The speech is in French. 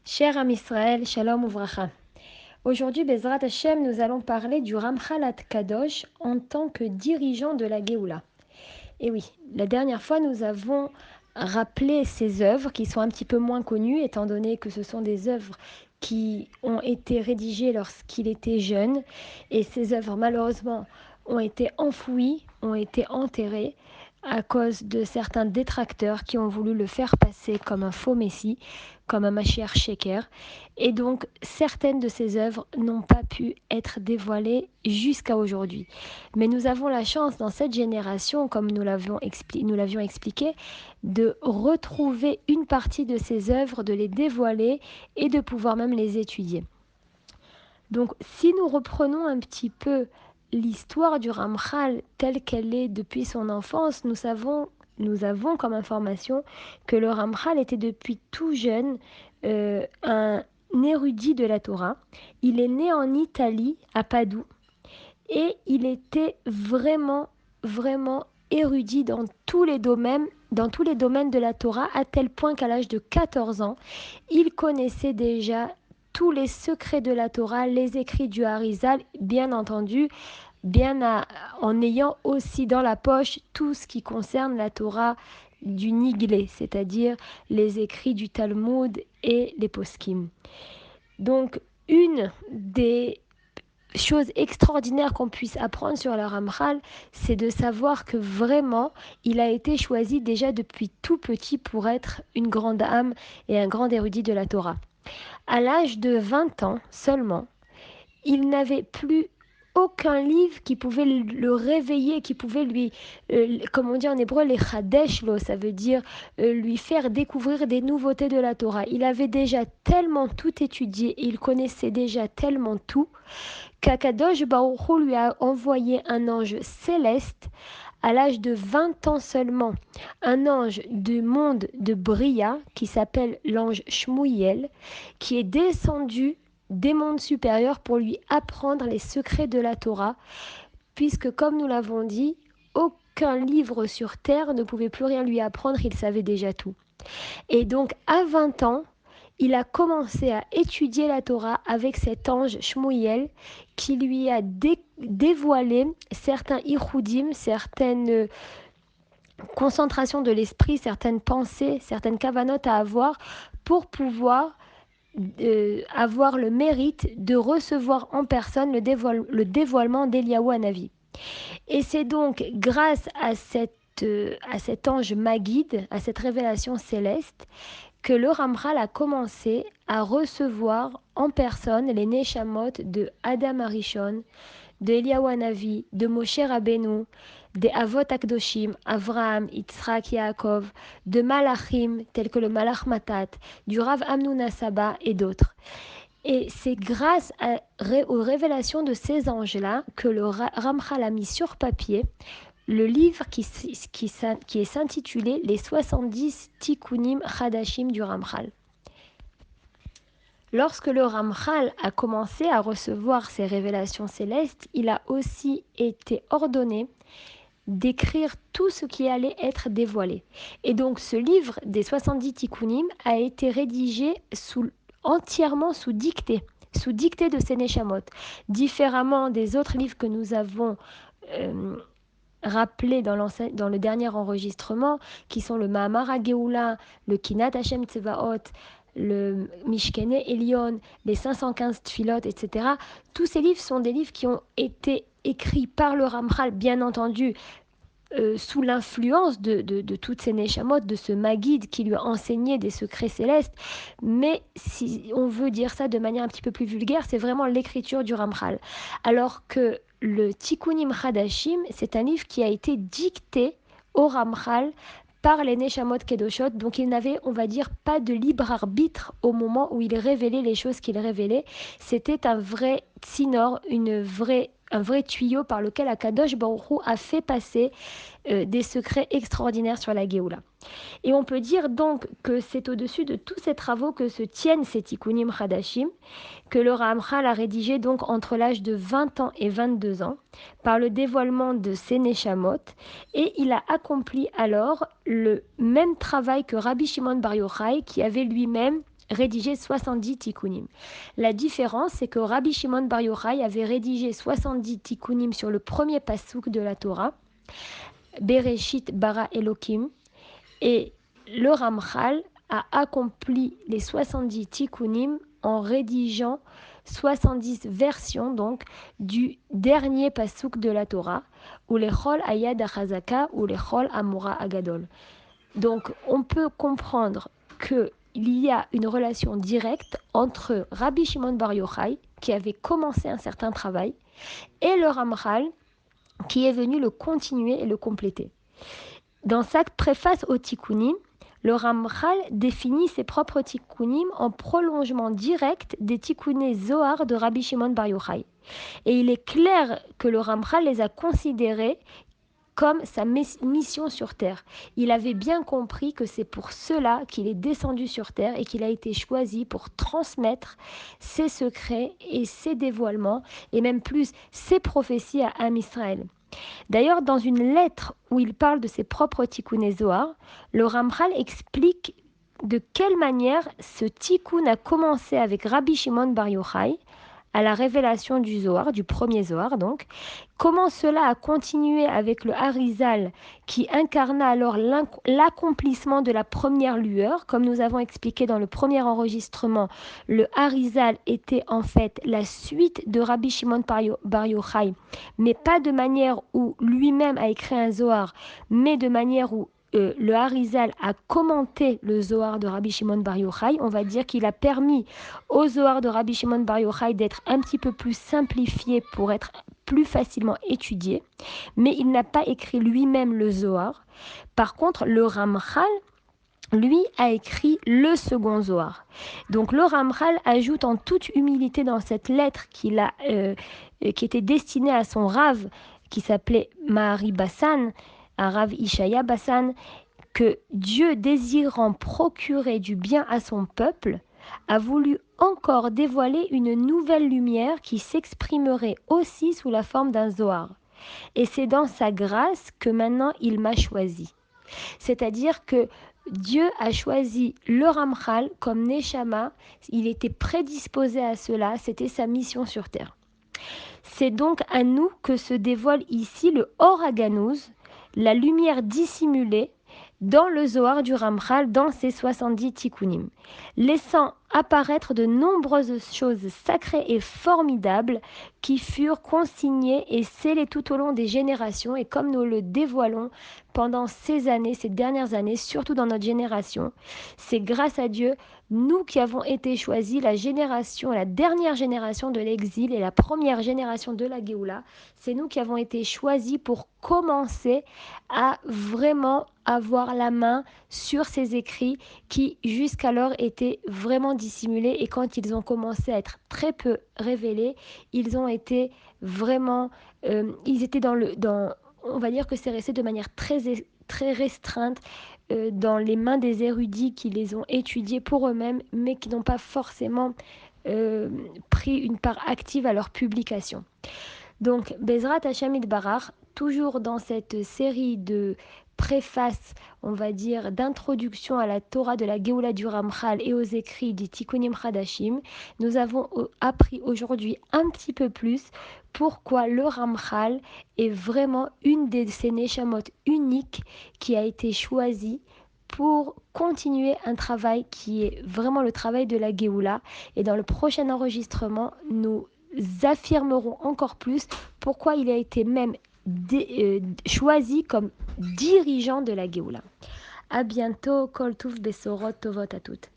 Cher Am Israël, Shalom Uvracha. Aujourd'hui, Bezrat Hashem, nous allons parler du Ramchal Kadosh en tant que dirigeant de la Géoula. Et oui, la dernière fois, nous avons rappelé ces œuvres qui sont un petit peu moins connues, étant donné que ce sont des œuvres qui ont été rédigées lorsqu'il était jeune. Et ces œuvres, malheureusement, ont été enfouies, ont été enterrées à cause de certains détracteurs qui ont voulu le faire passer comme un faux messie, comme un Mashiach Sheker. Et donc, certaines de ces œuvres n'ont pas pu être dévoilées jusqu'à aujourd'hui. Mais nous avons la chance dans cette génération, comme nous l'avions expliqué, de retrouver une partie de ces œuvres, de les dévoiler et de pouvoir même les étudier. Donc, si nous reprenons un petit peu l'histoire du Ramchal telle qu'elle est depuis son enfance, nous avons comme information que le Ramchal était depuis tout jeune un érudit de la Torah. Il est né en Italie, à Padoue, et il était vraiment, vraiment érudit dans tous les domaines de la Torah, à tel point qu'à l'âge de 14 ans, il connaissait déjà tous les secrets de la Torah, les écrits du Harizal, bien entendu, en ayant aussi dans la poche tout ce qui concerne la Torah du Niglé, c'est-à-dire les écrits du Talmud et les poskim. Donc, une des chose extraordinaire qu'on puisse apprendre sur le Ramchal, c'est de savoir que vraiment, il a été choisi déjà depuis tout petit pour être une grande âme et un grand érudit de la Torah. À l'âge de 20 ans seulement, il n'avait plus aucun livre qui pouvait le réveiller, qui pouvait lui, comme on dit en hébreu, les chadeshlo, ça veut dire lui faire découvrir des nouveautés de la Torah. Il avait déjà tellement tout étudié, il connaissait déjà tellement tout, qu'Akadosh Baruch Hu lui a envoyé un ange céleste à l'âge de 20 ans seulement, un ange du monde de Bria qui s'appelle l'ange Shmuel, qui est descendu des mondes supérieurs pour lui apprendre les secrets de la Torah, puisque comme nous l'avons dit, aucun livre sur terre ne pouvait plus rien lui apprendre, il savait déjà tout. Et donc à 20 ans, il a commencé à étudier la Torah avec cet ange Shmuel qui lui a dévoilé certains ichudim, certaines concentrations de l'esprit, certaines pensées, certaines kavanotes à avoir pour pouvoir avoir le mérite de recevoir en personne le dévoilement d'Eliyahu Hanavi. Et c'est donc grâce à cet ange Maguide, à cette révélation céleste, que le Ramchal a commencé à recevoir en personne les Neshamot de Adam Arishon, de Eliyahu Hanavi, de Moshe Rabbeinu, des Avot Akdoshim, Avraham, Yitzhak, Yaakov, de Malachim tels que le Malach Matat, du Rav Amnuna Saba et d'autres. Et c'est grâce aux révélations de ces anges-là que le Ramchal a mis sur papier le livre qui est s'intitulé Les 70 Tikkunim Chadashim du Ramchal. Lorsque le Ramchal a commencé à recevoir ces révélations célestes, il a aussi été ordonné d'écrire tout ce qui allait être dévoilé. Et donc ce livre des 70 Tikkunim a été rédigé entièrement sous dictée de ces Neshamot, différemment des autres livres que nous avons rappelés dans le dernier enregistrement, qui sont le Mahamar HaGeoula, le Kinat Hashem Tsevaot, le Mishkene Elion, les 515 Tfilot, etc. Tous ces livres sont des livres qui ont été écrits par le Ramchal, bien entendu, sous l'influence de toutes ces Neshamot, de ce Maguide qui lui a enseigné des secrets célestes. Mais si on veut dire ça de manière un petit peu plus vulgaire, c'est vraiment l'écriture du Ramchal. Alors que le Tikkunim Chadashim, c'est un livre qui a été dicté au Ramchal par les Neshamot Kedoshot, donc il n'avait, on va dire, pas de libre arbitre au moment où il révélait les choses qu'il révélait. C'était un vrai tsinor, un vrai tuyau par lequel Akadosh Baruch Hu a fait passer des secrets extraordinaires sur la Géoula. Et on peut dire donc que c'est au-dessus de tous ces travaux que se tiennent ces Tikkunim Chadashim, que le Ramchal a rédigé donc entre l'âge de 20 ans et 22 ans, par le dévoilement de ces Neshamot, et il a accompli alors le même travail que Rabbi Shimon Bar Yochai, qui avait lui-même rédigé 70 tikkunim. La différence, c'est que Rabbi Shimon Bar Yochai avait rédigé 70 tikkunim sur le premier passouk de la Torah, Bereshit bara Elokim, et le Ramchal a accompli les 70 tikkunim en rédigeant 70 versions donc du dernier passouk de la Torah, ou les Chol Ayad Achazaka ou les Chol Amura Agadol. Donc on peut comprendre qu'il y a une relation directe entre Rabbi Shimon Bar Yochai, qui avait commencé un certain travail, et le Ramchal, qui est venu le continuer et le compléter. Dans sa préface au Tikkunim, le Ramchal définit ses propres Tikkunim en prolongement direct des Tikkunei Zohar de Rabbi Shimon Bar Yochai. Et il est clair que le Ramchal les a considérés comme sa mission sur terre. Il avait bien compris que c'est pour cela qu'il est descendu sur terre et qu'il a été choisi pour transmettre ses secrets et ses dévoilements, et même plus ses prophéties à Am Israël. D'ailleurs, dans une lettre où il parle de ses propres Tikkunei Zohar, le Ramchal explique de quelle manière ce tikkun a commencé avec Rabbi Shimon Bar Yochai, à la révélation du Zohar, du premier Zohar donc, comment cela a continué avec le Harizal qui incarna alors l'accomplissement de la première lueur. Comme nous avons expliqué dans le premier enregistrement, le Harizal était en fait la suite de Rabbi Shimon Bar Yochai, mais pas de manière où lui-même a écrit un Zohar, mais de manière où le Harizal a commenté le Zohar de Rabbi Shimon Bar Yochai. On va dire qu'il a permis au Zohar de Rabbi Shimon Bar Yochai d'être un petit peu plus simplifié pour être plus facilement étudié, mais il n'a pas écrit lui-même le Zohar. Par contre, le Ramchal, lui, a écrit le second Zohar. Donc le Ramchal ajoute en toute humilité dans cette lettre qui était destinée à son Rav, qui s'appelait Mahari Bassan, à Rav Ishaya Bassan, que Dieu, désirant procurer du bien à son peuple, a voulu encore dévoiler une nouvelle lumière qui s'exprimerait aussi sous la forme d'un Zohar. Et c'est dans sa grâce que maintenant il m'a choisi. C'est-à-dire que Dieu a choisi le Ramchal comme Neshama, il était prédisposé à cela, c'était sa mission sur terre. C'est donc à nous que se dévoile ici le Or HaGanuz, la lumière dissimulée dans le Zohar du Ramchal, dans ses 70 tikkunim, laissant apparaître de nombreuses choses sacrées et formidables qui furent consignées et scellées tout au long des générations. Et comme nous le dévoilons pendant ces années, ces dernières années, surtout dans notre génération, c'est grâce à Dieu, nous qui avons été choisis, la dernière génération de l'exil et la première génération de la Géoula, c'est nous qui avons été choisis pour commencer à vraiment avoir la main sur ces écrits qui jusqu'alors étaient vraiment dissimulés, et quand ils ont commencé à être très peu révélés, ils ont été vraiment, ils étaient on va dire que c'est resté de manière très restreinte dans les mains des érudits qui les ont étudiés pour eux-mêmes, mais qui n'ont pas forcément pris une part active à leur publication. Donc, Bezrat Hashem Itbarach, toujours dans cette série de préface, on va dire, d'introduction à la Torah de la Géoula du Ramchal et aux écrits du Tikkunim Chadashim, nous avons appris aujourd'hui un petit peu plus pourquoi le Ramchal est vraiment une de ces Neshamot uniques qui a été choisie pour continuer un travail qui est vraiment le travail de la Géoula. Et dans le prochain enregistrement, nous affirmerons encore plus pourquoi il a été même choisi comme dirigeant de la Géoula. À bientôt, Kol Tuv Besorot Tovot à toutes.